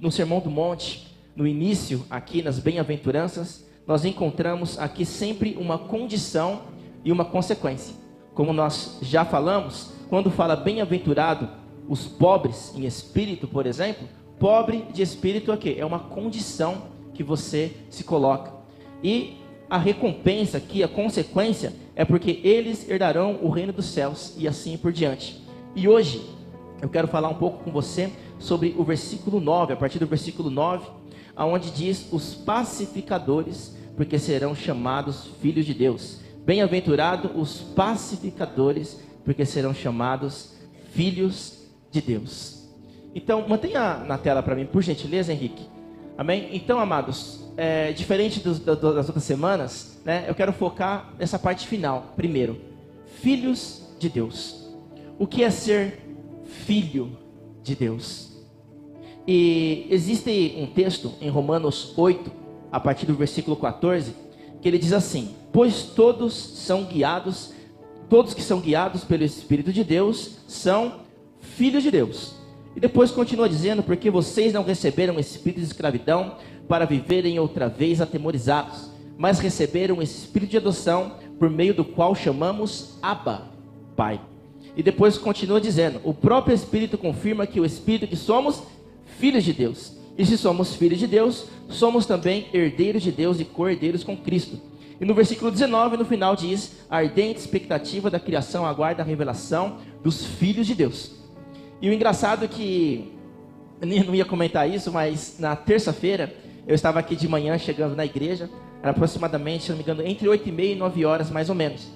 no Sermão do Monte, no início, aqui nas bem-aventuranças, nós encontramos aqui sempre uma condição e uma consequência. Como nós já falamos, quando fala bem-aventurado os pobres em espírito, por exemplo, pobre de espírito é o quê? É uma condição que você se coloca. E a recompensa aqui, a consequência, é porque eles herdarão o reino dos céus e assim por diante. E hoje eu quero falar um pouco com você sobre o versículo 9, a partir do versículo 9, aonde diz: os pacificadores, porque serão chamados filhos de Deus. Bem-aventurado os pacificadores, porque serão chamados filhos de Deus. Então, mantenha na tela para mim, por gentileza, Henrique. Amém? Então, amados, diferente das outras semanas, né, eu quero focar nessa parte final. Primeiro, filhos de Deus. O que é ser filho de Deus? E existe um texto em Romanos 8, a partir do versículo 14, que ele diz assim: pois todos que são guiados pelo Espírito de Deus são filhos de Deus. E depois continua dizendo: porque vocês não receberam espírito de escravidão para viverem outra vez atemorizados, mas receberam o espírito de adoção, por meio do qual chamamos Abba, Pai. E depois continua dizendo: o próprio Espírito confirma que o Espírito que somos filhos de Deus. E se somos filhos de Deus, somos também herdeiros de Deus e co-herdeiros com Cristo. E no versículo 19, no final diz: a ardente expectativa da criação aguarda a revelação dos filhos de Deus. E o engraçado é que, eu não ia comentar isso, mas na terça-feira, eu estava aqui de manhã chegando na igreja, era aproximadamente, se não me engano, entre 8h30 e 9 horas mais ou menos.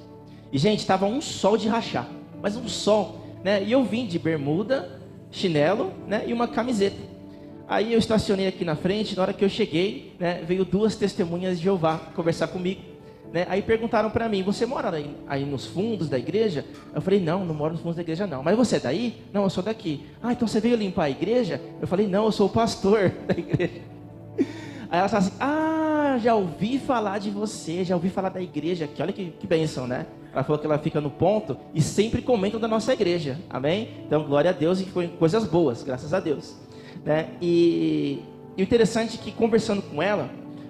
E gente, estava um sol de rachar, mas um sol, né? E eu vim de bermuda, chinelo, né? E uma camiseta. Aí eu estacionei aqui na frente, na hora que eu cheguei, né, veio 2 testemunhas de Jeová conversar comigo, né? Aí perguntaram para mim: você mora aí nos fundos da igreja? Eu falei: não moro nos fundos da igreja não. Mas você é daí? Não, eu sou daqui. Ah, então você veio limpar a igreja? Eu falei: não, eu sou o pastor da igreja. Aí ela fala assim: ah, já ouvi falar de você, já ouvi falar da igreja aqui. Olha que bênção, né? Ela falou que ela fica no ponto e sempre comentam da nossa igreja, amém? Então glória a Deus, e foi coisas boas, graças a Deus, né? E o interessante é que, conversando com ela,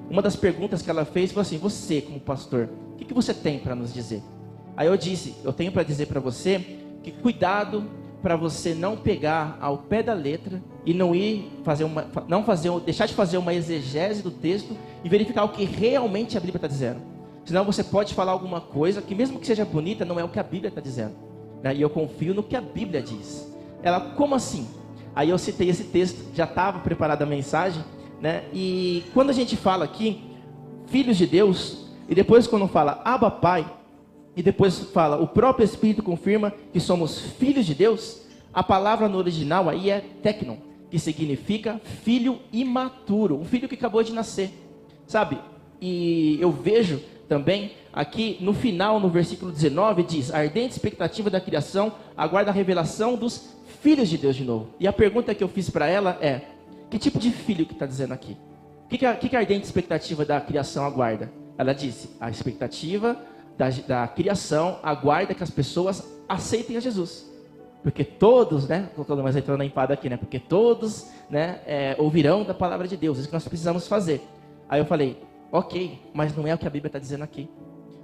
uma das perguntas que ela fez foi assim: você como pastor, o que você tem para nos dizer? Aí eu disse: eu tenho para dizer para você que cuidado para você não pegar ao pé da letra e deixar de fazer uma exegese do texto e verificar o que realmente a Bíblia está dizendo. Senão você pode falar alguma coisa que, mesmo que seja bonita, não é o que a Bíblia está dizendo, né? E eu confio no que a Bíblia diz. Ela: como assim? Aí eu citei esse texto, já estava preparada a mensagem, né? E quando a gente fala aqui, filhos de Deus, e depois quando fala Abba Pai, e depois fala o próprio Espírito confirma que somos filhos de Deus, a palavra no original aí é teknon, que significa filho imaturo, um filho que acabou de nascer, sabe? E eu vejo também aqui no final, no versículo 19, diz: a ardente expectativa da criação aguarda a revelação dos filhos de Deus de novo. E a pergunta que eu fiz para ela é: que tipo de filho que está dizendo aqui? O que a ardente expectativa da criação aguarda? Ela disse: a expectativa da criação aguarda que as pessoas aceitem a Jesus. Porque todos, né, colocando mais entrando na empada aqui, né, porque todos, né, ouvirão da palavra de Deus, isso que nós precisamos fazer. Aí eu falei: ok, mas não é o que a Bíblia está dizendo aqui.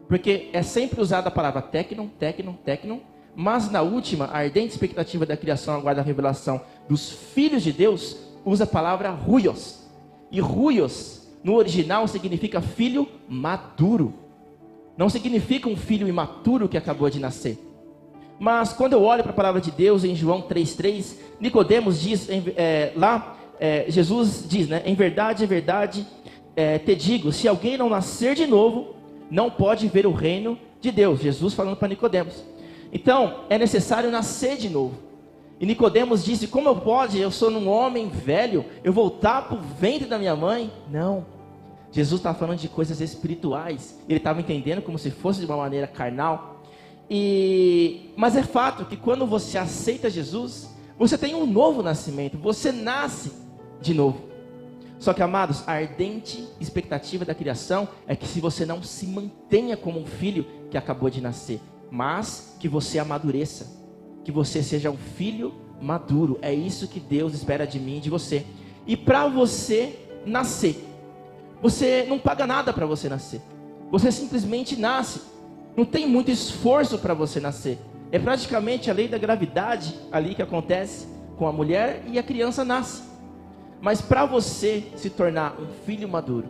Porque é sempre usada a palavra teknon, mas na última, a ardente expectativa da criação aguarda a revelação dos filhos de Deus, usa a palavra ruios. E ruios, no original, significa filho maduro. Não significa um filho imaturo que acabou de nascer. Mas quando eu olho para a palavra de Deus em João 3,3, Nicodemos diz, Jesus diz, né? Em verdade, te digo, se alguém não nascer de novo, não pode ver o reino de Deus. Jesus falando para Nicodemos. Então, é necessário nascer de novo. E Nicodemos disse: como eu posso? Eu sou um homem velho, eu voltar para o ventre da minha mãe? Não. Jesus estava falando de coisas espirituais. Ele estava entendendo como se fosse de uma maneira carnal. Mas é fato que quando você aceita Jesus, você tem um novo nascimento. Você nasce de novo. Só que, amados, a ardente expectativa da criação é que se você não se mantenha como um filho que acabou de nascer, mas que você amadureça, que você seja um filho maduro. É isso que Deus espera de mim e de você. E para você nascer, você não paga nada para você nascer. Você simplesmente nasce. Não tem muito esforço para você nascer. É praticamente a lei da gravidade ali que acontece com a mulher e a criança nasce. Mas para você se tornar um filho maduro,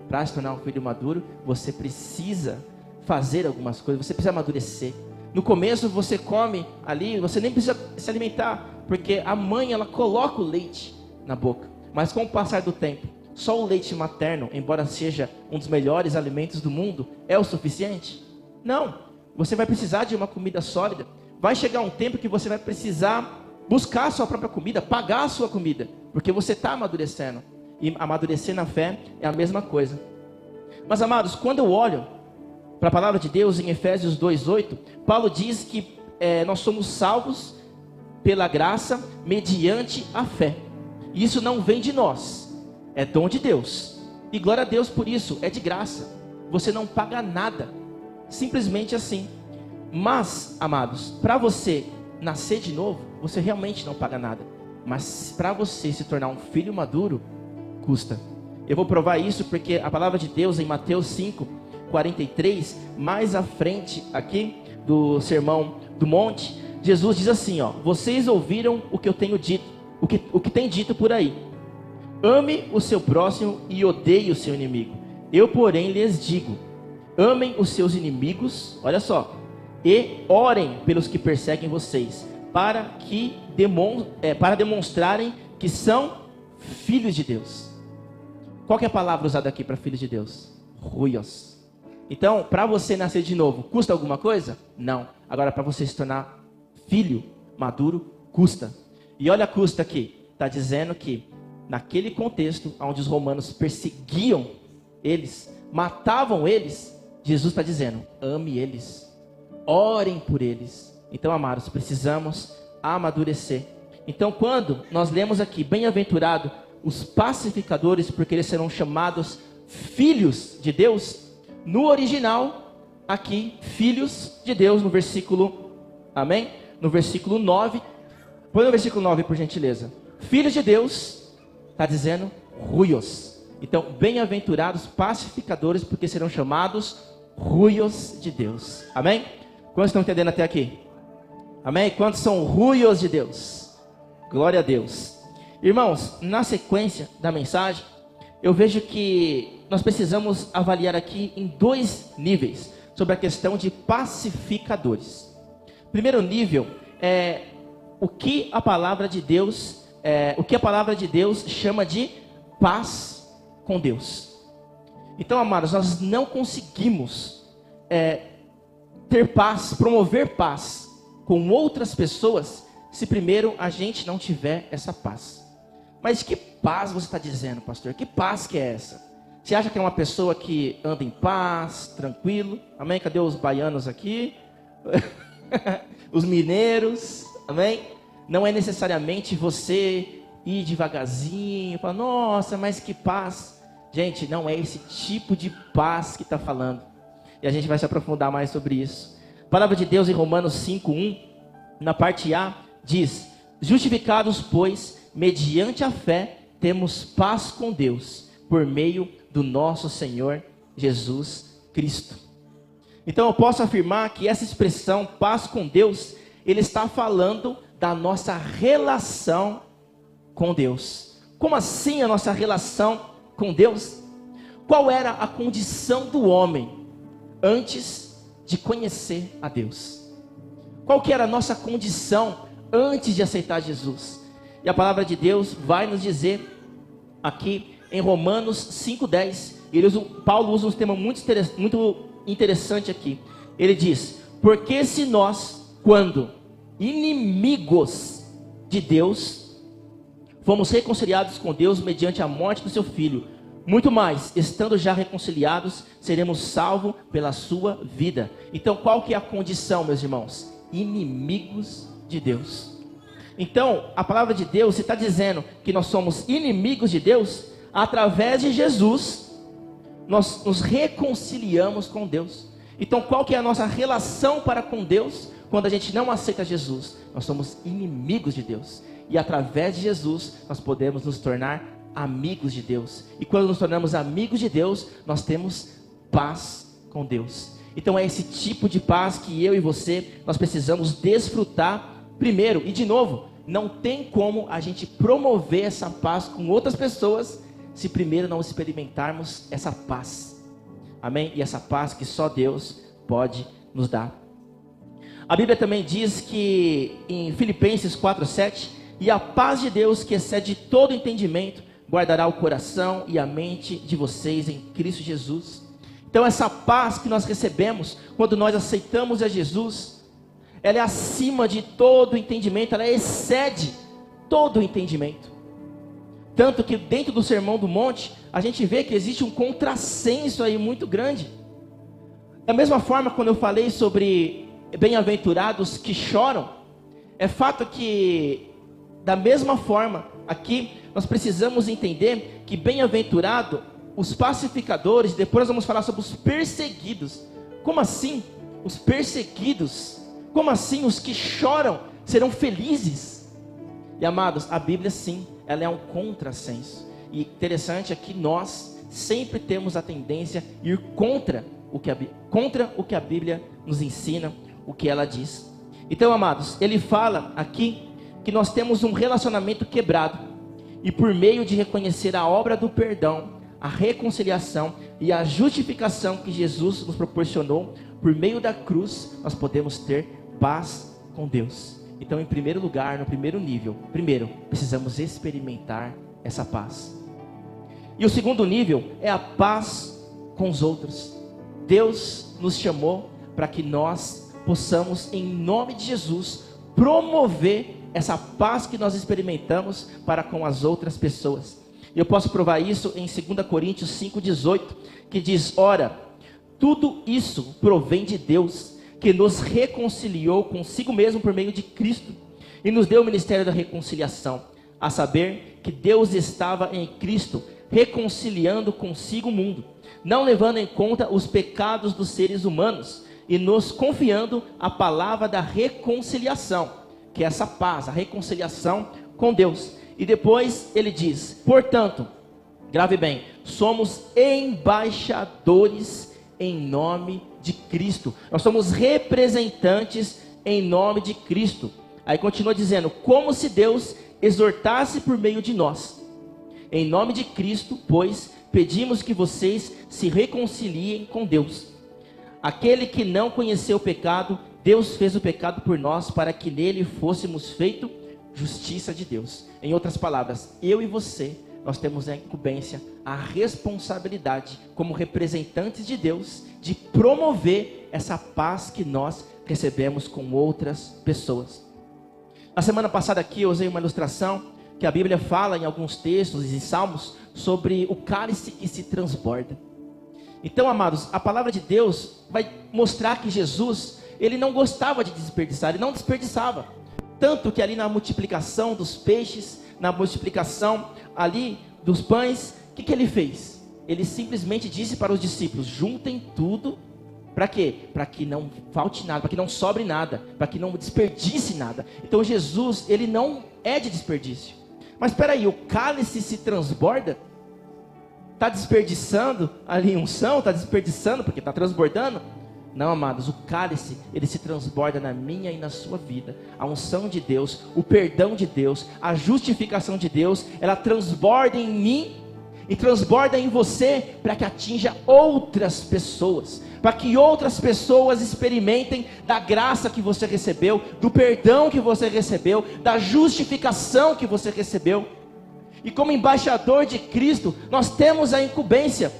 para se tornar um filho maduro, você precisa fazer algumas coisas, você precisa amadurecer. No começo você come ali, você nem precisa se alimentar, porque a mãe ela coloca o leite na boca. Mas com o passar do tempo, só o leite materno, embora seja um dos melhores alimentos do mundo, é o suficiente? Não, você vai precisar de uma comida sólida. Vai chegar um tempo que você vai precisar buscar a sua própria comida, pagar a sua comida, porque você está amadurecendo. E amadurecer na fé é a mesma coisa. Mas amados, quando eu olho para a palavra de Deus em Efésios 2:8, Paulo diz que nós somos salvos pela graça mediante a fé. E isso não vem de nós, é dom de Deus. E glória a Deus por isso, é de graça. Você não paga nada, simplesmente assim. Mas, amados, para você nascer de novo, você realmente não paga nada. Mas para você se tornar um filho maduro, custa. Eu vou provar isso porque a palavra de Deus em Mateus 5:43, mais à frente aqui do Sermão do Monte, Jesus diz assim, ó: vocês ouviram o que eu tenho dito, o que tem dito por aí. Ame o seu próximo e odeie o seu inimigo. Eu, porém, lhes digo: amem os seus inimigos, olha só, e orem pelos que perseguem vocês, para demonstrarem que são filhos de Deus. Qual que é a palavra usada aqui para filhos de Deus? Ruios. Então, para você nascer de novo, custa alguma coisa? Não. Agora, para você se tornar filho maduro, custa. E olha, custa aqui. Está dizendo que naquele contexto, onde os romanos perseguiam eles, matavam eles, Jesus está dizendo: ame eles, orem por eles. Então, amados, precisamos amadurecer. Então, quando nós lemos aqui, bem-aventurado os pacificadores, porque eles serão chamados filhos de Deus, no original, aqui, filhos de Deus, no versículo, amém? No versículo 9, põe no versículo 9, por gentileza. Filhos de Deus, está dizendo, ruios. Então, bem-aventurados pacificadores, porque serão chamados ruios de Deus, amém? Quantos estão entendendo até aqui? Amém? Quantos são ruios de Deus? Glória a Deus. Irmãos, na sequência da mensagem, eu vejo que nós precisamos avaliar aqui em 2 níveis sobre a questão de pacificadores. Primeiro nível é o que a palavra de Deus chama de paz com Deus. Então, amados, nós não conseguimos ter paz, promover paz com outras pessoas se primeiro a gente não tiver essa paz. Mas que paz você está dizendo, pastor? Que paz que é essa? Você acha que é uma pessoa que anda em paz, tranquilo? Amém? Cadê os baianos aqui? Os mineiros, amém? Não é necessariamente você ir devagarzinho, falar, nossa, mas que paz. Gente, não é esse tipo de paz que está falando. E a gente vai se aprofundar mais sobre isso. A palavra de Deus em Romanos 5:1, na parte A, diz: justificados, pois, mediante a fé, temos paz com Deus, por meio do nosso Senhor Jesus Cristo. Então eu posso afirmar que essa expressão, paz com Deus, ele está falando da nossa relação com Deus. Como assim a nossa relação com Deus? Qual era a condição do homem antes de conhecer a Deus? Qual que era a nossa condição antes de aceitar Jesus? E a palavra de Deus vai nos dizer aqui em Romanos 5:10. Paulo usa um tema muito interessante aqui. Ele diz: porque se nós, quando inimigos de Deus, fomos reconciliados com Deus mediante a morte do seu Filho, muito mais, estando já reconciliados, seremos salvos pela sua vida. Então, qual que é a condição, meus irmãos? Inimigos de Deus. Então, a palavra de Deus está dizendo que nós somos inimigos de Deus. Através de Jesus, nós nos reconciliamos com Deus. Então, qual que é a nossa relação para com Deus quando a gente não aceita Jesus? Nós somos inimigos de Deus. e através de Jesus nós podemos nos tornar amigos de Deus. E quando nos tornamos amigos de Deus, nós temos paz com Deus. Então é esse tipo de paz que eu e você, nós precisamos desfrutar primeiro. E de novo, não tem como a gente promover essa paz com outras pessoas se primeiro não experimentarmos essa paz. Amém? E essa paz que só Deus pode nos dar. A Bíblia também diz que em Filipenses 4:7, e a paz de Deus que excede todo entendimento, guardará o coração e a mente de vocês em Cristo Jesus. Então essa paz que nós recebemos quando nós aceitamos a Jesus, ela é acima de todo entendimento, ela excede todo o entendimento. Tanto que dentro do Sermão do Monte, a gente vê que existe um contrassenso aí muito grande. Da mesma forma, quando eu falei sobre bem-aventurados que choram, é fato que, da mesma forma, aqui nós precisamos entender que bem-aventurado, os pacificadores, depois nós vamos falar sobre os perseguidos. Como assim os perseguidos? Como assim os que choram serão felizes? E amados, a Bíblia sim, ela é um contrassenso. E interessante é que nós sempre temos a tendência a ir contra o que a Bíblia nos ensina, o que ela diz. Então, amados, ele fala aqui que nós temos um relacionamento quebrado, e por meio de reconhecer a obra do perdão, a reconciliação e a justificação que Jesus nos proporcionou por meio da cruz, nós podemos ter paz com Deus. Então, em primeiro lugar, no primeiro nível, precisamos experimentar essa paz. E o segundo nível é a paz com os outros. Deus nos chamou para que nós possamos, em nome de Jesus, promover essa paz que nós experimentamos para com as outras pessoas. E eu posso provar isso em 2 Coríntios 5,18, que diz: ora, tudo isso provém de Deus, que nos reconciliou consigo mesmo por meio de Cristo, e nos deu o ministério da reconciliação, a saber, que Deus estava em Cristo, reconciliando consigo o mundo, não levando em conta os pecados dos seres humanos, e nos confiando a palavra da reconciliação, que é essa paz, a reconciliação com Deus. E depois ele diz: portanto, grave bem, somos embaixadores em nome de Cristo. Nós somos representantes em nome de Cristo. Aí continua dizendo: como se Deus exortasse por meio de nós. Em nome de Cristo, pois, pedimos que vocês se reconciliem com Deus. Aquele que não conheceu o pecado, Deus fez o pecado por nós, para que nele fôssemos feito justiça de Deus. Em outras palavras, eu e você, nós temos a incumbência, a responsabilidade, como representantes de Deus, de promover essa paz que nós recebemos com outras pessoas. Na semana passada aqui eu usei uma ilustração que a Bíblia fala em alguns textos e salmos sobre o cálice que se transborda. Então, amados, a palavra de Deus vai mostrar que Jesus, ele não gostava de desperdiçar, ele não desperdiçava. Tanto que ali na multiplicação dos peixes, na multiplicação ali dos pães, o que ele fez? Ele simplesmente disse para os discípulos: juntem tudo, para quê? Para que não falte nada, para que não sobre nada, para que não desperdice nada. Então Jesus, ele não é de desperdício. Mas espera aí, o cálice se transborda? Está desperdiçando ali unção? Está desperdiçando porque está transbordando? Não, amados, o cálice, ele se transborda na minha e na sua vida. A unção de Deus, o perdão de Deus, a justificação de Deus, ela transborda em mim e transborda em você, para que atinja outras pessoas, para que outras pessoas experimentem da graça que você recebeu, do perdão que você recebeu, da justificação que você recebeu. E como embaixador de Cristo, nós temos a incumbência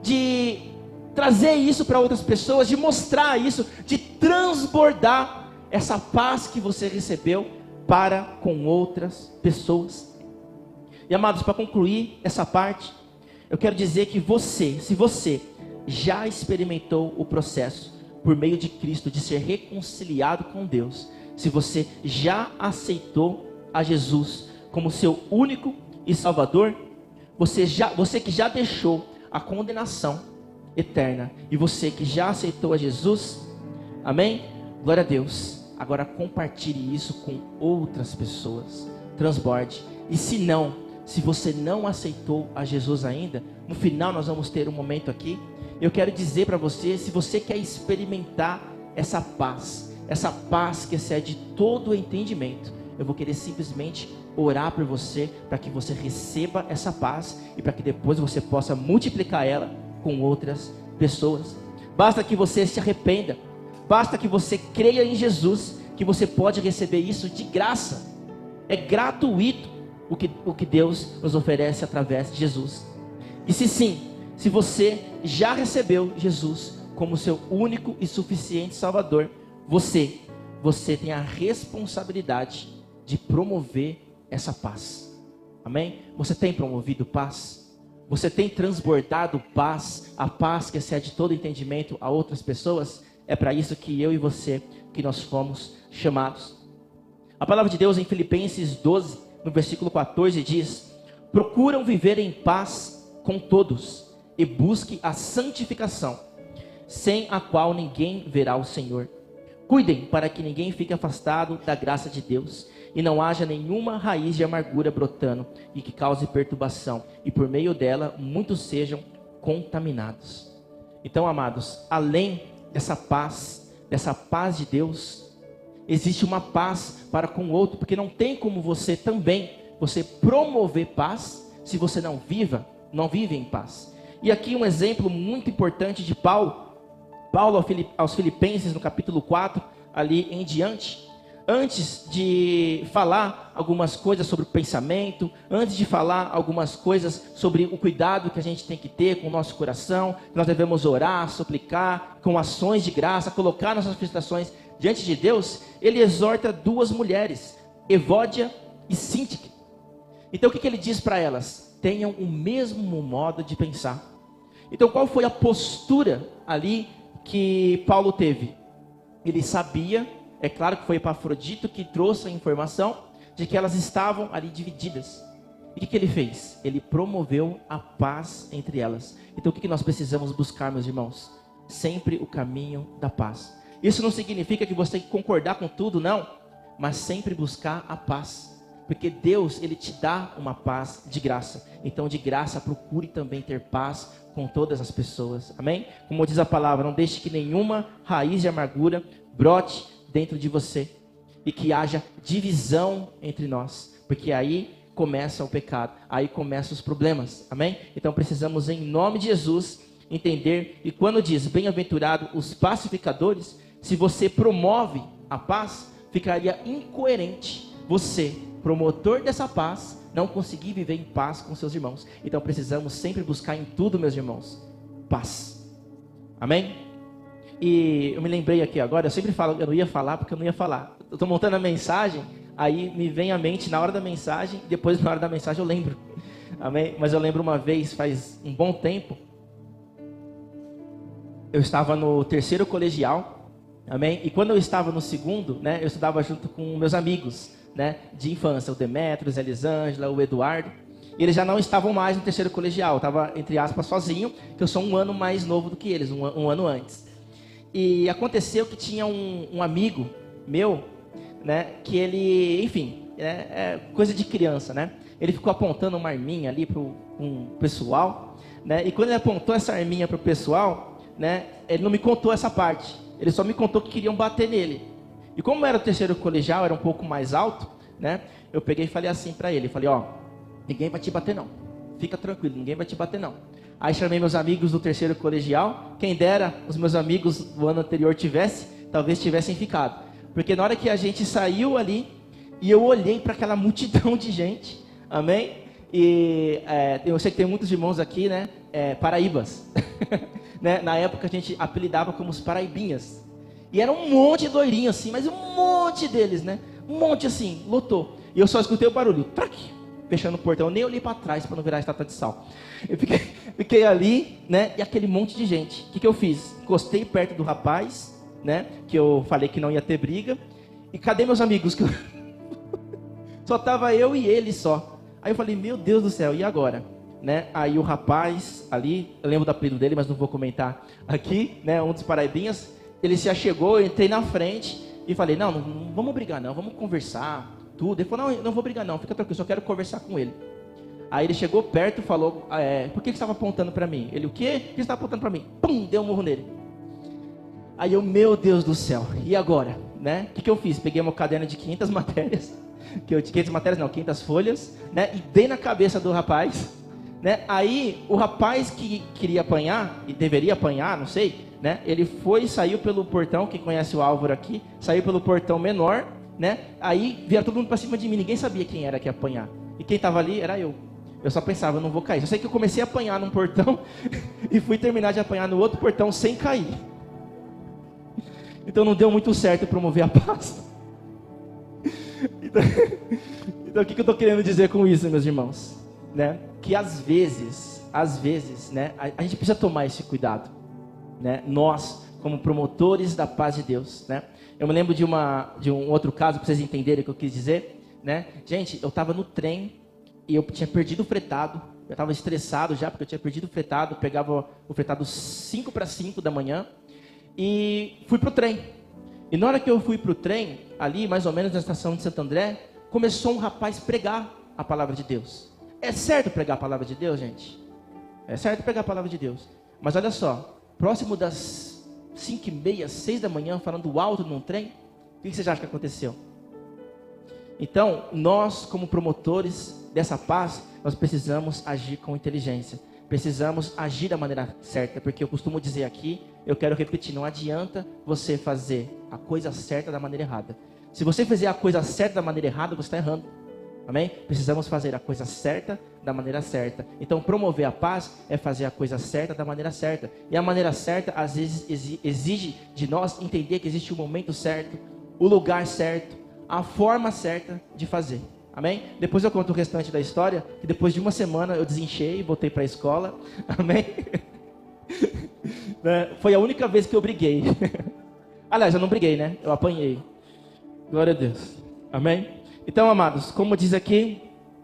de trazer isso para outras pessoas, de mostrar isso, de transbordar essa paz que você recebeu para com outras pessoas. E amados, para concluir essa parte, eu quero dizer que se você já experimentou o processo por meio de Cristo de ser reconciliado com Deus, se você já aceitou a Jesus como seu único e Salvador, você que já deixou a condenação eterna, e você que já aceitou a Jesus, amém? Glória a Deus. Agora compartilhe isso com outras pessoas, transborde. E se você não aceitou a Jesus ainda, no final nós vamos ter um momento aqui. Eu quero dizer para você, se você quer experimentar essa paz que excede todo o entendimento, eu vou querer simplesmente orar por você, para que você receba essa paz e para que depois você possa multiplicar ela com outras pessoas. Basta que você se arrependa, basta que você creia em Jesus, que você pode receber isso de graça. É gratuito o que Deus nos oferece através de Jesus. E se você já recebeu Jesus como seu único e suficiente Salvador, você tem a responsabilidade de promover essa paz. Amém? Você tem promovido paz? Você tem transbordado paz, a paz que excede todo entendimento a outras pessoas? É para isso que eu e você, que nós fomos chamados. A palavra de Deus em Filipenses 12, no versículo 14 diz: procuram viver em paz com todos e busque a santificação, sem a qual ninguém verá o Senhor. Cuidem para que ninguém fique afastado da graça de Deus e não haja nenhuma raiz de amargura brotando e que cause perturbação, e por meio dela muitos sejam contaminados. Então, amados, além dessa paz de Deus, existe uma paz para com o outro, porque não tem como você promover paz se você não vive em paz. E aqui um exemplo muito importante de Paulo aos Filipenses, no capítulo 4, ali em diante. Antes de falar algumas coisas sobre o pensamento, antes de falar algumas coisas sobre o cuidado que a gente tem que ter com o nosso coração, nós devemos orar, suplicar, com ações de graça, colocar nossas frustrações diante de Deus, ele exorta duas mulheres, Evódia e Síntique. Então o que ele diz para elas? Tenham o mesmo modo de pensar. Então qual foi a postura ali que Paulo teve? Ele sabia, é claro que foi Epafrodito que trouxe a informação de que elas estavam ali divididas. E o que ele fez? Ele promoveu a paz entre elas. Então o que nós precisamos buscar, meus irmãos? Sempre o caminho da paz. Isso não significa que você tem que concordar com tudo, não. Mas sempre buscar a paz. Porque Deus, Ele te dá uma paz de graça. Então de graça procure também ter paz com todas as pessoas. Amém? Como diz a palavra, não deixe que nenhuma raiz de amargura brote dentro de você. E que haja divisão entre nós. Porque aí começa o pecado. Aí começam os problemas. Amém? Então precisamos, em nome de Jesus, entender. E quando diz bem-aventurado os pacificadores, se você promove a paz, ficaria incoerente você, promotor dessa paz, não conseguir viver em paz com seus irmãos. Então precisamos sempre buscar em tudo, meus irmãos, paz. Amém? E eu me lembrei aqui agora, eu sempre falo, eu não ia falar porque eu não ia falar. Eu estou montando a mensagem, aí me vem à mente na hora da mensagem, depois na hora da mensagem eu lembro. Amém? Mas eu lembro uma vez, faz um bom tempo, eu estava no terceiro colegial. Amém? E quando eu estava no segundo, né, eu estudava junto com meus amigos, né, de infância, o Demetrios, a Elisângela, o Eduardo. E eles já não estavam mais no terceiro colegial, eu estava, entre aspas, sozinho, que eu sou um ano mais novo do que eles, um ano antes. E aconteceu que tinha um amigo meu, né, que ele, enfim, é coisa de criança, né? Ele ficou apontando uma arminha ali para um pessoal, né? E quando ele apontou essa arminha para o pessoal, né, ele não me contou essa parte. Ele só me contou que queriam bater nele. E como era o terceiro colegial, era um pouco mais alto, né? Eu peguei e falei assim para ele, falei, ó, ninguém vai te bater não. Fica tranquilo, ninguém vai te bater não. Aí chamei meus amigos do terceiro colegial, quem dera os meus amigos do ano anterior talvez tivessem ficado. Porque na hora que a gente saiu ali, e eu olhei para aquela multidão de gente, amém? E eu sei que tem muitos irmãos aqui, né? Paraíbas. Né? Na época a gente apelidava como os paraibinhas. E era um monte de loirinho assim, mas um monte deles, né? Um monte assim, lotou. E eu só escutei o barulho, trac, fechando o portão. Eu nem olhei para trás para não virar estátua de sal. Eu fiquei ali, né? E aquele monte de gente. O que eu fiz? Encostei perto do rapaz, né? Que eu falei que não ia ter briga. E cadê meus amigos? Só tava eu e ele só. Aí eu falei, meu Deus do céu, e agora? Né? Aí o rapaz ali, eu lembro do apelido dele, mas não vou comentar aqui, né? Um dos paraibinhas, ele se achegou, eu entrei na frente e falei, não vamos brigar não, vamos conversar, tudo. Ele falou, não, eu não vou brigar não, fica tranquilo, só quero conversar com ele. Aí ele chegou perto e falou, por que você estava apontando para mim? Ele, o quê? Por que você estava apontando para mim? Pum, deu um murro nele. Aí eu, meu Deus do céu, e agora? Né? O que eu fiz? Peguei meu caderno de 500 matérias, 500 folhas, né? E dei na cabeça do rapaz, né? Aí o rapaz que queria apanhar, e deveria apanhar, não sei, né? Ele foi e saiu pelo portão, quem conhece o Álvaro aqui, saiu pelo portão menor, né? Aí vieram todo mundo para cima de mim, ninguém sabia quem era que ia apanhar. E quem estava ali era eu. Eu só pensava, eu não vou cair. Só sei que eu comecei a apanhar num portão e fui terminar de apanhar no outro portão sem cair. Então não deu muito certo promover a paz. Então o que eu estou querendo dizer com isso, meus irmãos? Né? Que às vezes, né, a gente precisa tomar esse cuidado. Né? Nós, como promotores da paz de Deus. Né? Eu me lembro de um outro caso, para vocês entenderem o que eu quis dizer. Né? Gente, eu estava no trem e eu tinha perdido o fretado. Eu estava estressado já, porque eu tinha perdido o fretado. Pegava o fretado 5 para 5 da manhã. E fui pro trem. E na hora que eu fui pro trem, ali mais ou menos na estação de Santo André, começou um rapaz pregar a palavra de Deus. É certo pregar a palavra de Deus, gente? É certo pregar a palavra de Deus. Mas olha só, próximo das 5h30, 6 da manhã, falando alto num trem, o que vocês acham que aconteceu? Então, nós como promotores dessa paz, nós precisamos agir com inteligência. Precisamos agir da maneira certa, porque eu costumo dizer aqui, eu quero repetir, não adianta você fazer a coisa certa da maneira errada. Se você fizer a coisa certa da maneira errada, você está errando. Amém? Precisamos fazer a coisa certa da maneira certa. Então, promover a paz é fazer a coisa certa da maneira certa. E a maneira certa, às vezes, exige de nós entender que existe o momento certo, o lugar certo, a forma certa de fazer. Amém? Depois eu conto o restante da história, que depois de uma semana eu desinchei e voltei para a escola. Amém? Foi a única vez que eu briguei. Aliás, eu não briguei, né? Eu apanhei. Glória a Deus. Amém? Então, amados, como diz aqui,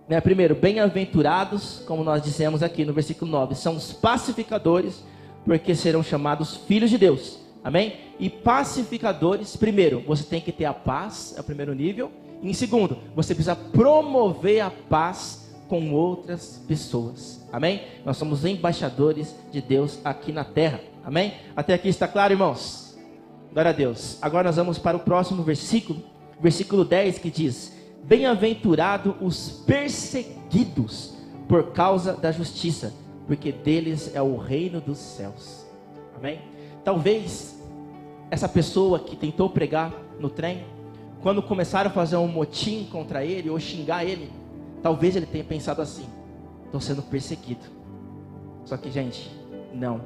né, primeiro, bem-aventurados, como nós dissemos aqui no versículo 9, são os pacificadores, porque serão chamados filhos de Deus. Amém? E pacificadores, primeiro, você tem que ter a paz, é o primeiro nível. Em segundo, você precisa promover a paz com outras pessoas. Amém? Nós somos embaixadores de Deus aqui na terra. Amém? Até aqui está claro, irmãos? Glória a Deus. Agora nós vamos para o próximo versículo, versículo 10, que diz: bem-aventurado os perseguidos por causa da justiça, porque deles é o reino dos céus. Amém? Talvez essa pessoa que tentou pregar no trem, quando começaram a fazer um motim contra ele ou xingar ele, talvez ele tenha pensado assim: estou sendo perseguido. Só que, gente, não,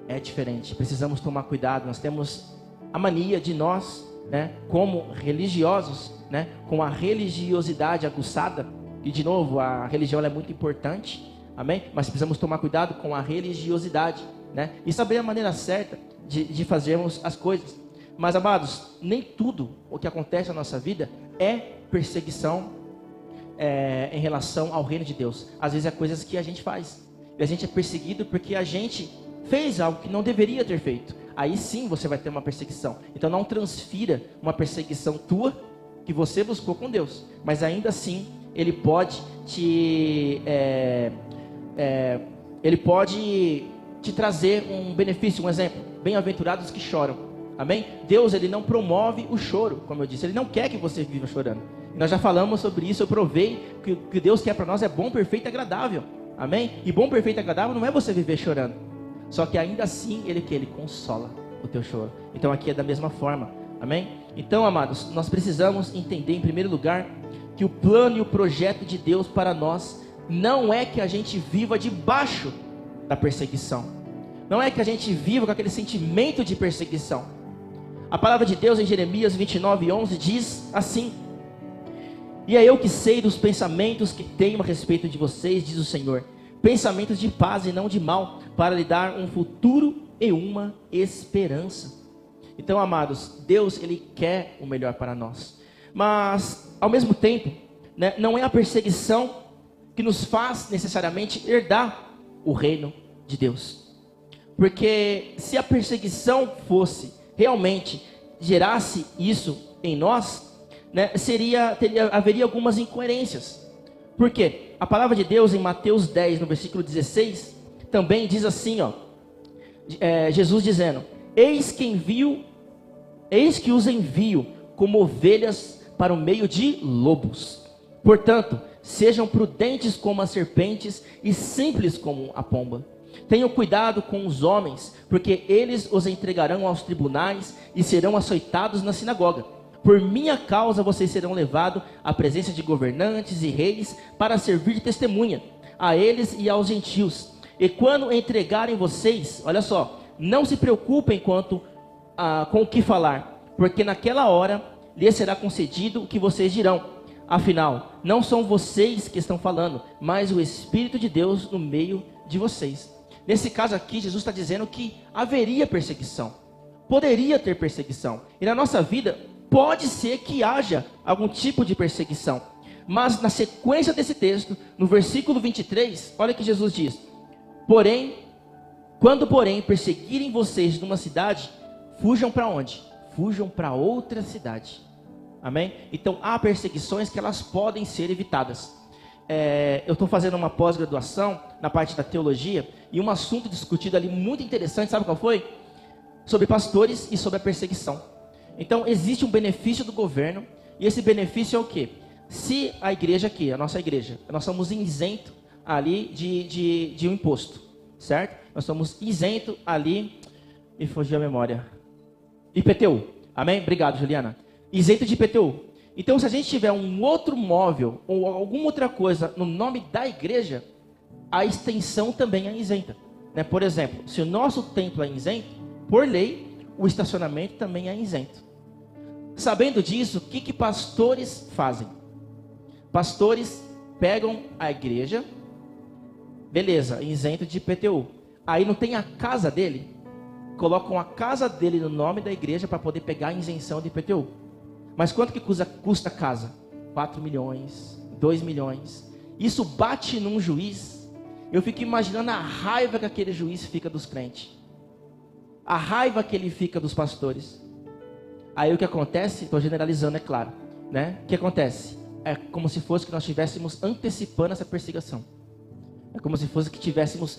é diferente. Precisamos tomar cuidado. Nós temos a mania de nós, né, como religiosos, né, com a religiosidade aguçada, e de novo, a religião é muito importante, amém? Mas precisamos tomar cuidado com a religiosidade, né, e saber a maneira certa de fazermos as coisas. Mas, amados, nem tudo o que acontece na nossa vida é perseguição em relação ao reino de Deus. Às vezes é coisas que a gente faz, e a gente é perseguido porque a gente fez algo que não deveria ter feito. Aí sim você vai ter uma perseguição. Então não transfira uma perseguição tua que você buscou com Deus, mas ainda assim Ele pode Ele pode te trazer um benefício, um exemplo. Bem-aventurados que choram. Amém? Deus, Ele não promove o choro, como eu disse. Ele não quer que você viva chorando. E nós já falamos sobre isso. Eu provei que o que Deus quer para nós é bom, perfeito e agradável. Amém? E bom, perfeito e agradável não é você viver chorando. Só que ainda assim, Ele consola o teu choro. Então aqui é da mesma forma. Amém? Então, amados, nós precisamos entender em primeiro lugar que o plano e o projeto de Deus para nós não é que a gente viva debaixo da perseguição. Não é que a gente viva com aquele sentimento de perseguição. A palavra de Deus em Jeremias 29:11 diz assim: e é eu que sei dos pensamentos que tenho a respeito de vocês, diz o Senhor, pensamentos de paz e não de mal, para lhe dar um futuro e uma esperança. Então, amados, Deus, Ele quer o melhor para nós. Mas, ao mesmo tempo, né, não é a perseguição que nos faz necessariamente herdar o reino de Deus. Porque se a perseguição fosse realmente, gerasse isso em nós, né, haveria algumas incoerências. Por quê? A palavra de Deus em Mateus 10, no versículo 16, também diz assim, Jesus dizendo: eis que os envio como ovelhas para o meio de lobos. Portanto, sejam prudentes como as serpentes e simples como a pomba. Tenham cuidado com os homens, porque eles os entregarão aos tribunais e serão açoitados na sinagoga. Por minha causa vocês serão levados à presença de governantes e reis para servir de testemunha a eles e aos gentios. E quando entregarem vocês, olha só, não se preocupem com o que falar, porque naquela hora lhes será concedido o que vocês dirão. Afinal, não são vocês que estão falando, mas o Espírito de Deus no meio de vocês. Nesse caso aqui, Jesus está dizendo que haveria perseguição. Poderia ter perseguição. E na nossa vida, pode ser que haja algum tipo de perseguição. Mas na sequência desse texto, no versículo 23, olha que Jesus diz: quando perseguirem vocês numa cidade, fujam para onde? Fujam para outra cidade. Amém? Então há perseguições que elas podem ser evitadas. Eu estou fazendo uma pós-graduação na parte da teologia, e um assunto discutido ali muito interessante, sabe qual foi? Sobre pastores e sobre a perseguição. Então existe um benefício do governo, e esse benefício é o quê? Se a igreja aqui, a nossa igreja, nós somos isentos ali de um imposto, certo? Nós somos isentos ali, e fugiu a memória, IPTU, amém? Obrigado, Juliana. Isento de IPTU. Então, se a gente tiver um outro móvel ou alguma outra coisa no nome da igreja, a extensão também é isenta, né? Por exemplo, se o nosso templo é isento, por lei, o estacionamento também é isento. Sabendo disso, o que pastores fazem? Pastores pegam a igreja, beleza, isento de IPTU. Aí não tem a casa dele, colocam a casa dele no nome da igreja para poder pegar a isenção de IPTU. Mas quanto que custa a casa? 4 milhões, 2 milhões. Isso bate num juiz. Eu fico imaginando a raiva que aquele juiz fica dos crentes. A raiva que ele fica dos pastores. Aí o que acontece, estou generalizando, é claro, né? O que acontece? É como se fosse que nós estivéssemos antecipando essa perseguição. É como se fosse que tivéssemos: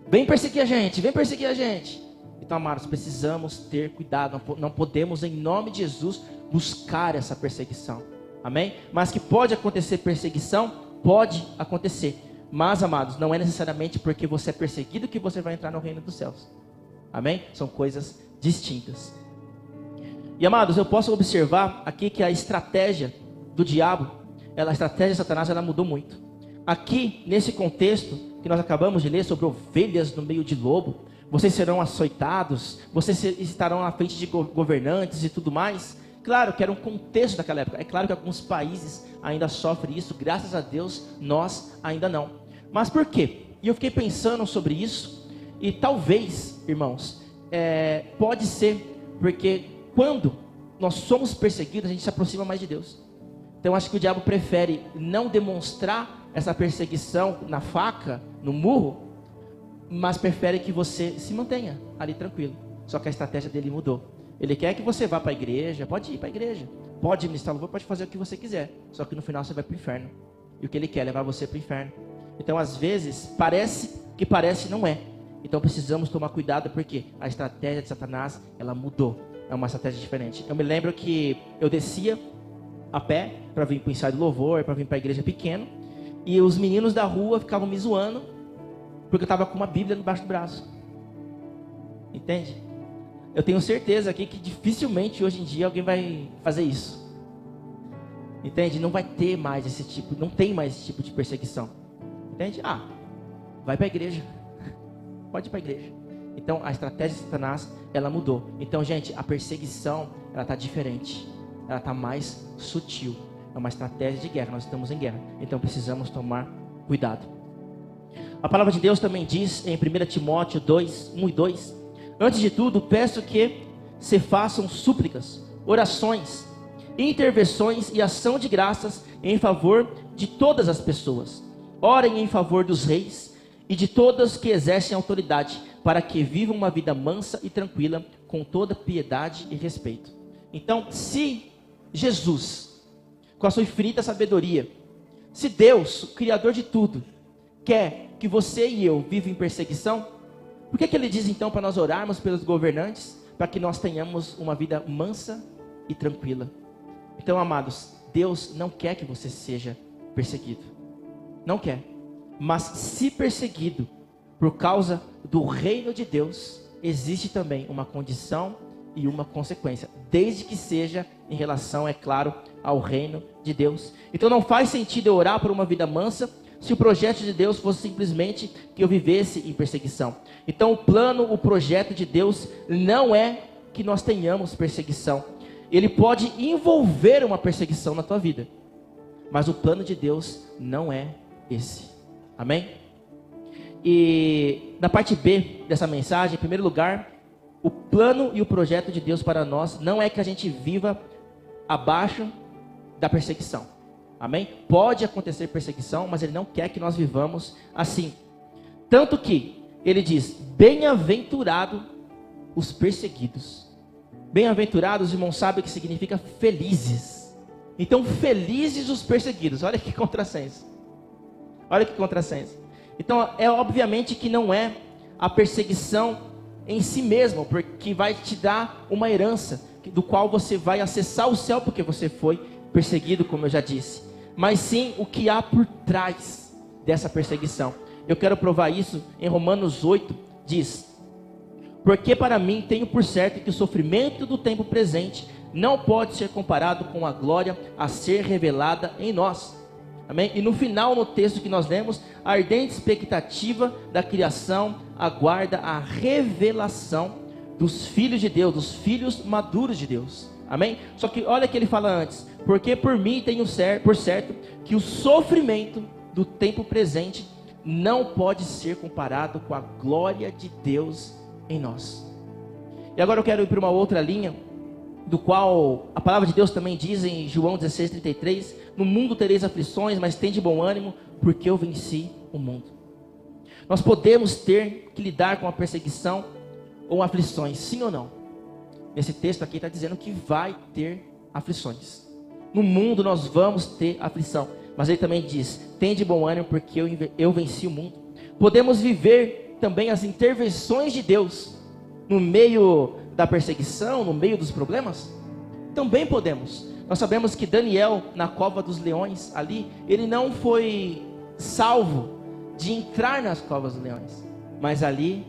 vem perseguir a gente, vem perseguir a gente. Então, amados, precisamos ter cuidado. Não podemos, em nome de Jesus, buscar essa perseguição. Amém? Mas que pode acontecer perseguição, pode acontecer. Mas, amados, não é necessariamente porque você é perseguido que você vai entrar no reino dos céus. Amém? São coisas distintas. E, amados, eu posso observar aqui que a estratégia do diabo, a estratégia de Satanás, ela mudou muito. Aqui, nesse contexto que nós acabamos de ler sobre ovelhas no meio de lobo, vocês serão açoitados, vocês estarão na frente de governantes e tudo mais. Claro que era um contexto daquela época. É claro que alguns países ainda sofrem isso. Graças a Deus, nós ainda não. Mas por quê? E eu fiquei pensando sobre isso. E talvez, irmãos, pode ser porque quando nós somos perseguidos, a gente se aproxima mais de Deus. Então acho que o diabo prefere não demonstrar essa perseguição na faca, no murro, mas prefere que você se mantenha ali tranquilo. Só que a estratégia dele mudou. Ele quer que você vá para a igreja, pode ir para a igreja, pode ministrar louvor, pode fazer o que você quiser. Só que no final você vai para o inferno. E o que ele quer é levar você para o inferno. Então às vezes, parece não é. Então precisamos tomar cuidado, porque a estratégia de Satanás, ela mudou. É uma estratégia diferente. Eu me lembro que eu descia a pé para vir para o ensaio do louvor, para vir para a igreja pequeno. E os meninos da rua ficavam me zoando, porque eu estava com uma Bíblia debaixo do braço. Entende? Eu tenho certeza aqui que dificilmente hoje em dia alguém vai fazer isso. Entende? Não vai ter mais esse tipo, não tem mais esse tipo de perseguição. Entende? Vai para a igreja. Pode ir para a igreja. Então a estratégia de Satanás, ela mudou. Então, gente, a perseguição, ela está diferente. Ela está mais sutil. É uma estratégia de guerra, nós estamos em guerra. Então precisamos tomar cuidado. A palavra de Deus também diz em 1 Timóteo 2, 1 e 2: antes de tudo, peço que se façam súplicas, orações, intervenções e ação de graças em favor de todas as pessoas. Orem em favor dos reis e de todas que exercem autoridade, para que vivam uma vida mansa e tranquila, com toda piedade e respeito. Então, se Jesus com a sua infinita sabedoria, se Deus, o Criador de tudo, quer que você e eu vivam em perseguição, por que Ele diz então para nós orarmos pelos governantes, para que nós tenhamos uma vida mansa e tranquila? Então, amados, Deus não quer que você seja perseguido, não quer, mas se perseguido por causa do reino de Deus, existe também uma condição e uma consequência, desde que seja em relação, é claro, ao reino de Deus. Então não faz sentido eu orar por uma vida mansa, se o projeto de Deus fosse simplesmente que eu vivesse em perseguição. Então o plano, o projeto de Deus não é que nós tenhamos perseguição. Ele pode envolver uma perseguição na tua vida, mas o plano de Deus não é esse. Amém? E na parte B dessa mensagem, em primeiro lugar, o plano e o projeto de Deus para nós não é que a gente viva abaixo da perseguição. Amém? Pode acontecer perseguição, mas Ele não quer que nós vivamos assim. Tanto que Ele diz: bem-aventurado os perseguidos. Bem-aventurados, irmãos, sabem o que significa felizes. Então, felizes os perseguidos. Olha que contrassenso. Olha que contrassenso. Então, é obviamente que não é a perseguição em si mesma, porque vai te dar uma herança, do qual você vai acessar o céu, porque você foi perseguido, como eu já disse. Mas sim o que há por trás dessa perseguição. Eu quero provar isso em Romanos 8, diz: porque para mim tenho por certo que o sofrimento do tempo presente não pode ser comparado com a glória a ser revelada em nós. Amém? E no final, no texto que nós lemos, a ardente expectativa da criação aguarda a revelação dos filhos de Deus, dos filhos maduros de Deus. Amém? Só que olha o que ele fala antes: porque por mim tenho por certo que o sofrimento do tempo presente não pode ser comparado com a glória de Deus em nós. E agora eu quero ir para uma outra linha, do qual a palavra de Deus também diz em João 16:33, no mundo tereis aflições, mas tende bom ânimo, porque eu venci o mundo. Nós podemos ter que lidar com a perseguição ou aflições, sim ou não? Esse texto aqui está dizendo que vai ter aflições. No mundo nós vamos ter aflição, mas ele também diz: tende bom ânimo, porque eu venci o mundo. Podemos viver também as intervenções de Deus no meio da perseguição, no meio dos problemas? Também podemos. Nós sabemos que Daniel, na cova dos leões, ali, ele não foi salvo de entrar nas covas dos leões, mas ali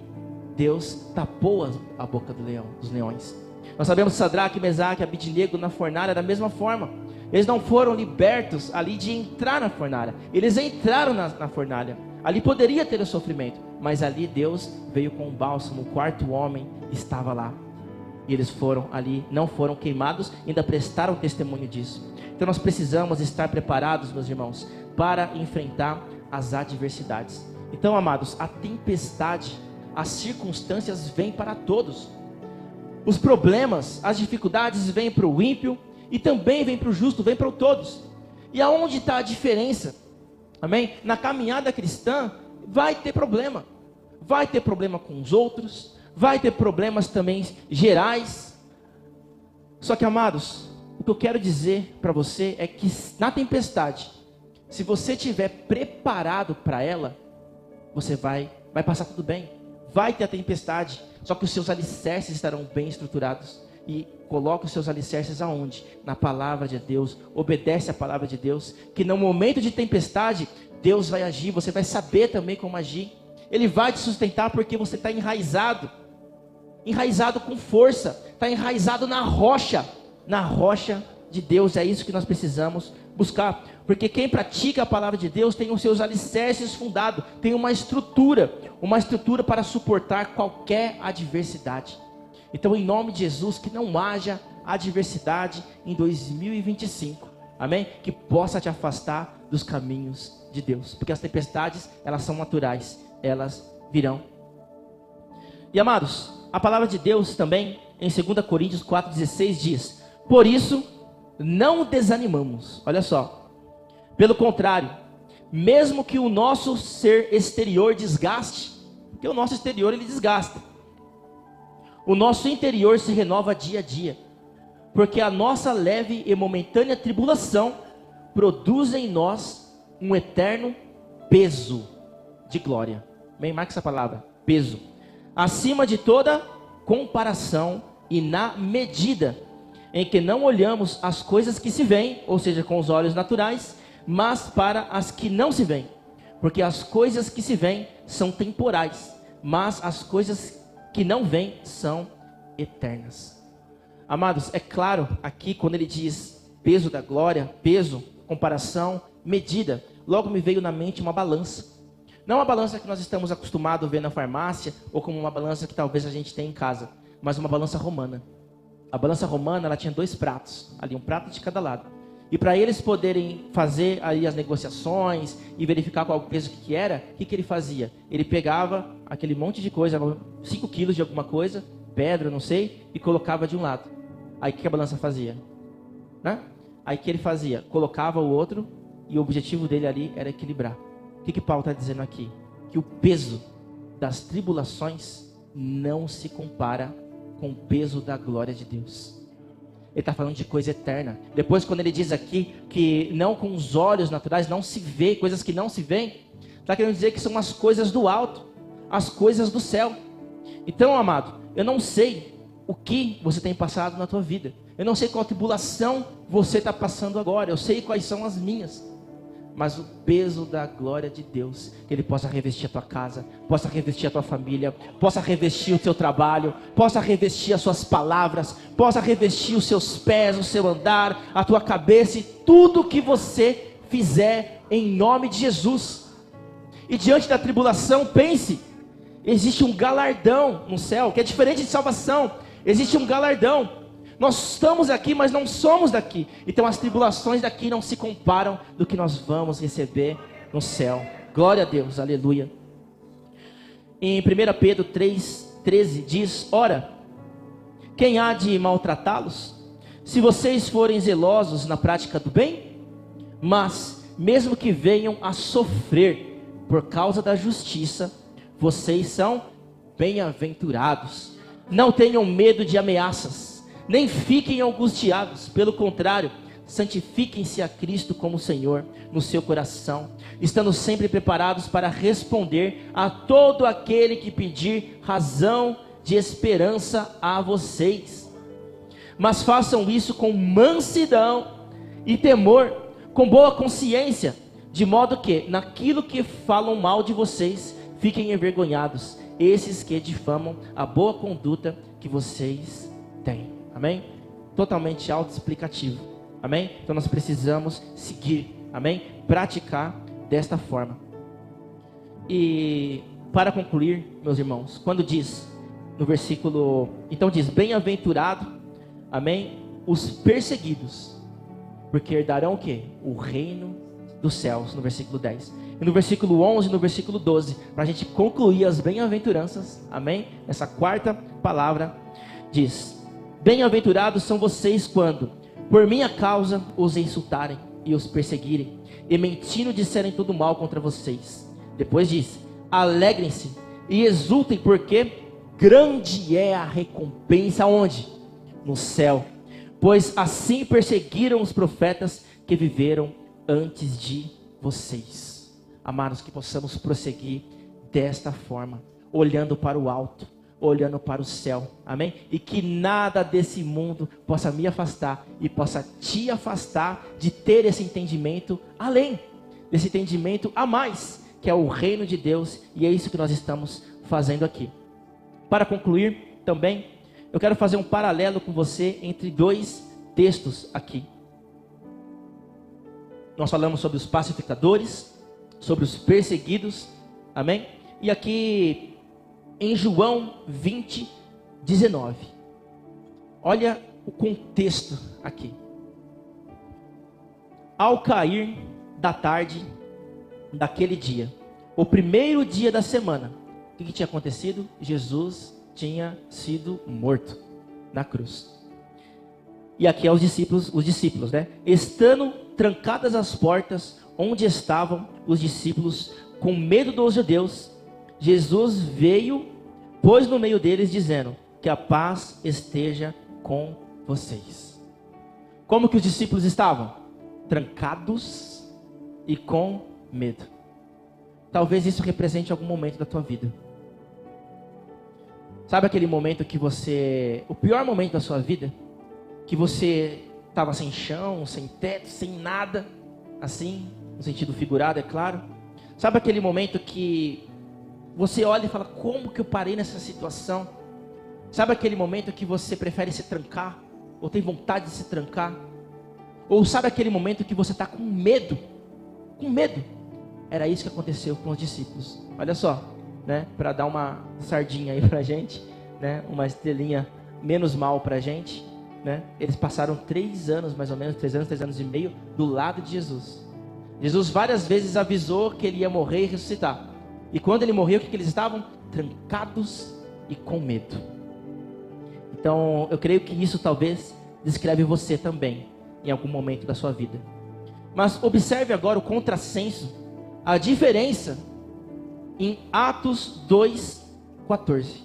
Deus tapou a boca dos leões. Nós sabemos que Sadraque, Mesaque e Abidnego na fornalha da mesma forma. Eles não foram libertos ali de entrar na fornalha, eles entraram na fornalha. Ali poderia ter o sofrimento, mas ali Deus veio com um bálsamo. O quarto homem estava lá, e eles foram ali, não foram queimados, ainda prestaram testemunho disso. Então nós precisamos estar preparados, meus irmãos, para enfrentar as adversidades. Então, amados, a tempestade, as circunstâncias vêm para todos. Os problemas, as dificuldades vêm para o ímpio e também vêm para o justo, vêm para todos. E aonde está a diferença? Amém? Na caminhada cristã vai ter problema. Vai ter problema com os outros, vai ter problemas também gerais. Só que, amados, o que eu quero dizer para você é que na tempestade, se você estiver preparado para ela, você vai passar tudo bem. Vai ter a tempestade, só que os seus alicerces estarão bem estruturados. E coloque os seus alicerces aonde? Na palavra de Deus. Obedece a palavra de Deus, que no momento de tempestade, Deus vai agir. Você vai saber também como agir. Ele vai te sustentar porque você está enraizado. Enraizado com força. Está enraizado na rocha de Deus. É isso que nós precisamos buscar. Porque quem pratica a palavra de Deus tem os seus alicerces fundados. Tem uma estrutura para suportar qualquer adversidade. Então, em nome de Jesus, que não haja adversidade em 2025. Amém? Que possa te afastar dos caminhos de Deus. Porque as tempestades, elas são naturais. Elas virão. E, amados, a palavra de Deus também, em 2 Coríntios 4,16 diz: por isso, não desanimamos. Olha só. Pelo contrário, mesmo que o nosso ser exterior desgaste, porque o nosso exterior ele desgasta, o nosso interior se renova dia a dia, porque a nossa leve e momentânea tribulação produz em nós um eterno peso de glória. Bem, marque essa palavra, peso. Acima de toda comparação e na medida em que não olhamos as coisas que se veem, ou seja, com os olhos naturais, mas para as que não se veem. Porque as coisas que se veem são temporais, mas as coisas que não veem são eternas. Amados, é claro aqui quando ele diz peso da glória, peso, comparação, medida, logo me veio na mente uma balança. Não uma balança que nós estamos acostumados a ver na farmácia, ou como uma balança que talvez a gente tenha em casa, mas uma balança romana. A balança romana, ela tinha 2 pratos, ali um prato de cada lado. E para eles poderem fazer aí as negociações e verificar qual o peso que era, o que ele fazia? Ele pegava aquele monte de coisa, 5 quilos de alguma coisa, pedra, não sei, e colocava de um lado. Aí o que a balança fazia? Né? Aí o que ele fazia? Colocava o outro e o objetivo dele ali era equilibrar. O que Paulo está dizendo aqui? Que o peso das tribulações não se compara com o peso da glória de Deus. Ele está falando de coisa eterna. Depois, quando ele diz aqui que não com os olhos naturais não se vê, coisas que não se veem, está querendo dizer que são as coisas do alto, as coisas do céu. Então, amado, eu não sei o que você tem passado na tua vida. Eu não sei qual tribulação você está passando agora. Eu sei quais são as minhas. Mas o peso da glória de Deus, que Ele possa revestir a tua casa, possa revestir a tua família, possa revestir o teu trabalho, possa revestir as suas palavras, possa revestir os seus pés, o seu andar, a tua cabeça e tudo que você fizer em nome de Jesus. E diante da tribulação, pense, existe um galardão no céu, que é diferente de salvação, existe um galardão. Nós estamos aqui, mas não somos daqui. Então as tribulações daqui não se comparam do que nós vamos receber no céu. Glória a Deus, aleluia. Em 1 Pedro 3,13 diz: ora, quem há de maltratá-los? Se vocês forem zelosos na prática do bem? Mas, mesmo que venham a sofrer por causa da justiça, vocês são bem-aventurados. Não tenham medo de ameaças, nem fiquem angustiados, pelo contrário, santifiquem-se a Cristo como Senhor no seu coração, estando sempre preparados para responder a todo aquele que pedir razão de esperança a vocês. Mas façam isso com mansidão e temor, com boa consciência, de modo que, naquilo que falam mal de vocês, fiquem envergonhados, esses que difamam a boa conduta que vocês têm. Amém? Totalmente autoexplicativo. Amém? Então nós precisamos seguir. Amém? Praticar desta forma. E para concluir, meus irmãos, quando diz no versículo, então diz: bem-aventurado, amém, os perseguidos, porque herdarão o quê? O reino dos céus, no versículo 10. E no versículo 11 e no versículo 12, para a gente concluir as bem-aventuranças, amém? Essa quarta palavra diz: bem-aventurados são vocês quando, por minha causa, os insultarem e os perseguirem, e mentindo disserem todo mal contra vocês. Depois diz: alegrem-se e exultem, porque grande é a recompensa. Onde? No céu. Pois assim perseguiram os profetas que viveram antes de vocês. Amados, que possamos prosseguir desta forma, olhando para o alto, olhando para o céu, amém? E que nada desse mundo possa me afastar e possa te afastar de ter esse entendimento além, desse entendimento a mais, que é o reino de Deus, e é isso que nós estamos fazendo aqui. Para concluir também, eu quero fazer um paralelo com você entre 2 textos aqui. Nós falamos sobre os pacificadores, sobre os perseguidos, amém? E aqui em João 20, 19. Olha o contexto aqui. Ao cair da tarde daquele dia, o primeiro dia da semana, o que tinha acontecido? Jesus tinha sido morto na cruz. E aqui é os discípulos, né? Estando trancadas as portas onde estavam os discípulos, com medo dos judeus, Jesus veio, pôs no meio deles, dizendo: que a paz esteja com vocês. Como que os discípulos estavam? trancados e com medo. Talvez isso represente algum momento da tua vida. Sabe aquele momento que o pior momento da sua vida, que você estava sem chão, sem teto, sem nada, assim, no sentido figurado, é claro. Sabe aquele momento que você olha e fala, como que eu parei nessa situação? Sabe aquele momento que você prefere se trancar, ou tem vontade de se trancar? Ou sabe aquele momento que você está com medo? Com medo. Era isso que aconteceu com os discípulos. Olha só, né? Para dar uma sardinha aí pra gente, né? Uma estrelinha menos mal pra gente, né? Eles passaram 3 anos, mais ou menos, 3 anos e meio, do lado de Jesus. Jesus várias vezes avisou que ele ia morrer e ressuscitar. E quando ele morreu, o que eles estavam? Trancados e com medo. Então, eu creio que isso talvez descreve você também, em algum momento da sua vida. Mas observe agora o contrassenso, a diferença em Atos 2:14.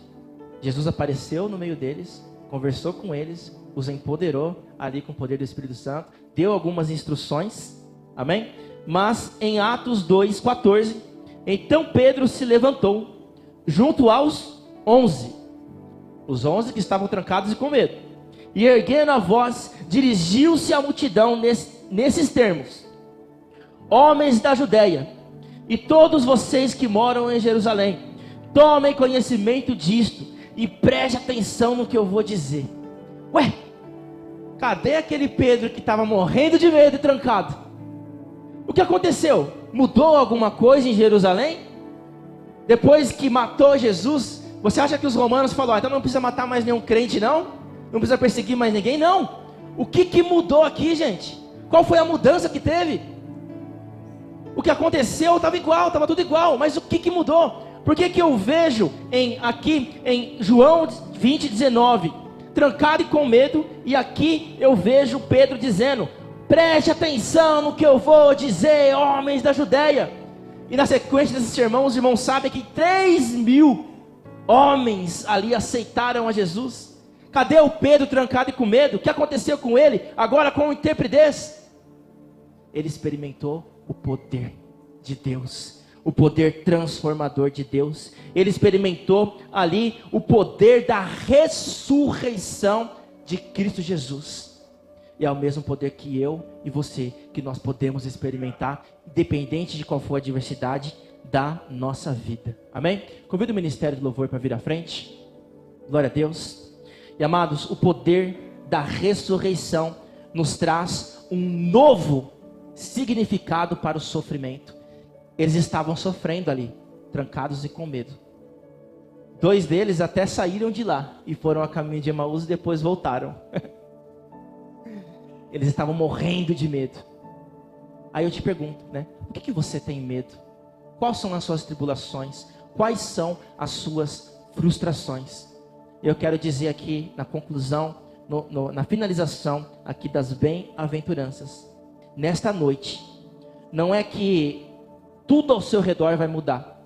Jesus apareceu no meio deles, conversou com eles, os empoderou ali com o poder do Espírito Santo, deu algumas instruções, amém? Mas em Atos 2:14, então Pedro se levantou junto aos 11, os 11 que estavam trancados e com medo, e erguendo a voz, dirigiu-se à multidão nesses termos: homens da Judeia, e todos vocês que moram em Jerusalém, tomem conhecimento disto, e preste atenção no que eu vou dizer. Ué, cadê aquele Pedro que estava morrendo de medo e trancado? O que aconteceu? Mudou alguma coisa em Jerusalém? Depois que matou Jesus, você acha que os romanos falaram, então não precisa matar mais nenhum crente não? Não precisa perseguir mais ninguém? Não. O que mudou aqui, gente? Qual foi a mudança que teve? O que aconteceu estava igual, estava tudo igual, mas o que mudou? Por que eu vejo aqui em João 20:19, trancado e com medo, e aqui eu vejo Pedro dizendo, preste atenção no que eu vou dizer, homens da Judeia. E na sequência desse sermão, os irmãos sabem que 3.000 homens ali aceitaram a Jesus. Cadê o Pedro trancado e com medo? O que aconteceu com ele? Agora com o intérprete, ele experimentou o poder de Deus, o poder transformador de Deus. Ele experimentou ali o poder da ressurreição de Cristo Jesus. E é o mesmo poder que eu e você, que nós podemos experimentar, independente de qual for a adversidade da nossa vida. Amém? Convido o Ministério do Louvor para vir à frente. Glória a Deus. E amados, o poder da ressurreição nos traz um novo significado para o sofrimento. Eles estavam sofrendo ali, trancados e com medo. 2 deles até saíram de lá e foram a caminho de Emaús e depois voltaram. Eles estavam morrendo de medo. Aí eu te pergunto, né? Por que você tem medo? Quais são as suas tribulações? Quais são as suas frustrações? Eu quero dizer aqui na conclusão, na finalização aqui das bem-aventuranças. Nesta noite, não é que tudo ao seu redor vai mudar.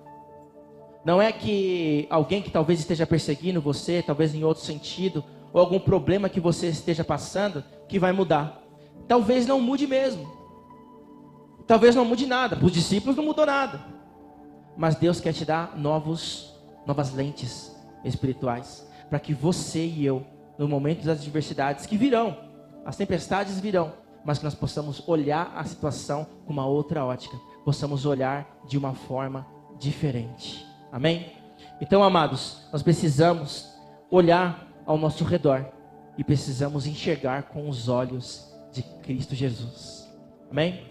Não é que alguém que talvez esteja perseguindo você, talvez em outro sentido, ou algum problema que você esteja passando, que vai mudar. Talvez não mude mesmo. Talvez não mude nada. Para os discípulos não mudou nada. Mas Deus quer te dar novas lentes espirituais, para que você e eu, no momento das adversidades que virão, as tempestades virão, mas que nós possamos olhar a situação com uma outra ótica, possamos olhar de uma forma diferente. Amém? Então, amados, nós precisamos olhar ao nosso redor e precisamos enxergar com os olhos de Cristo Jesus. Amém?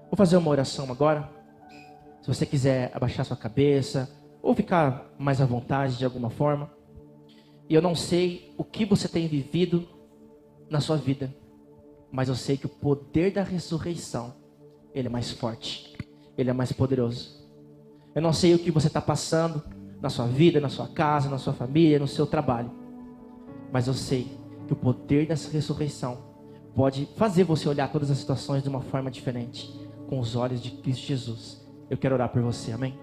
Vou fazer uma oração agora. Se você quiser abaixar sua cabeça ou ficar mais à vontade de alguma forma. E eu não sei o que você tem vivido na sua vida, mas eu sei que o poder da ressurreição, ele é mais forte, ele é mais poderoso. Eu não sei o que você está passando na sua vida, na sua casa, na sua família, no seu trabalho, mas eu sei que o poder dessa ressurreição pode fazer você olhar todas as situações de uma forma diferente, com os olhos de Cristo Jesus. Eu quero orar por você, amém?